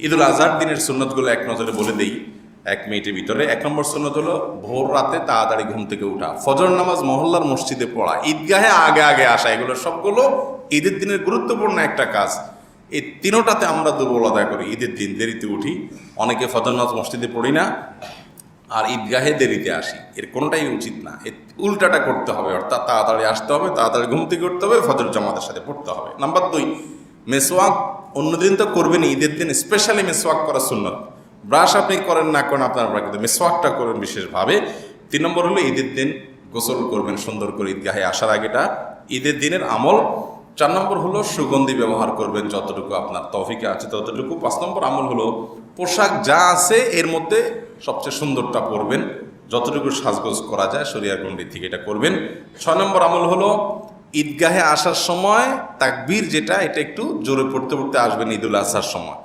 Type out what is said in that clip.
ঈদুল আজহার দিনের সুন্নতগুলো এক নজরে বলে দেই 1 মিনিটের ভিতরে। 1 নম্বর সুন্নত হলো ভোর রাতে তাড়াতাড়ি ঘুম থেকে উঠা, ফজর নামাজ মহল্লার মসজিদে পড়া, ঈদগাহে আগে আগে আসা। এগুলো সবগুলো ঈদের দিনের গুরুত্বপূর্ণ একটা কাজ। এই তিনোটাতে আমরা দুর্বল আদায় করি। ঈদের দিন দেরিতে উঠি, অনেকে ফজর নামাজ মসজিদে পড়ি না, আর ঈদগাহে দেরিতে আসি। এর কোনোটাই উচিত না। এর উল্টাটা করতে হবে, অর্থাৎ তাড়াতাড়ি আসতে হবে, তাড়াতাড়ি ঘুম থেকে উঠতে হবে, ফজর জামাতের সাথে পড়তে হবে। নাম্বার 2, মেসওয়াক অন্যদিন তো করবেন, ঈদের দিন স্পেশালি মেসওয়াক করা সুন্নত। ব্রাশ আপনি করেন না করেন আপনার ব্যাপার, কিন্তু মেসওয়াকটা করবেন বিশেষভাবে। 3 নম্বর হলো ঈদের দিন গোসল করবেন সুন্দর করে ঈদগাহে আসার আগেটা ঈদের দিনের আমল। 4 নম্বর হলো সুগন্ধি ব্যবহার করবেন যতটুকু আপনার তৌফিকে আছে ততটুকু। 5 নম্বর আমল হলো পোশাক যা আছে এর মধ্যে সবচেয়ে সুন্দরটা পরবেন, যতটুকু সাজগোজ করা যায় শরিয়ার গণ্ডি থেকে এটা করবেন। 6 নম্বর আমল হলো ঈদগাহে আসার সময় তাকবীর যেটা, এটা একটু জোরে পড়তে পড়তে আসবেন ঈদুল আজহার সময়।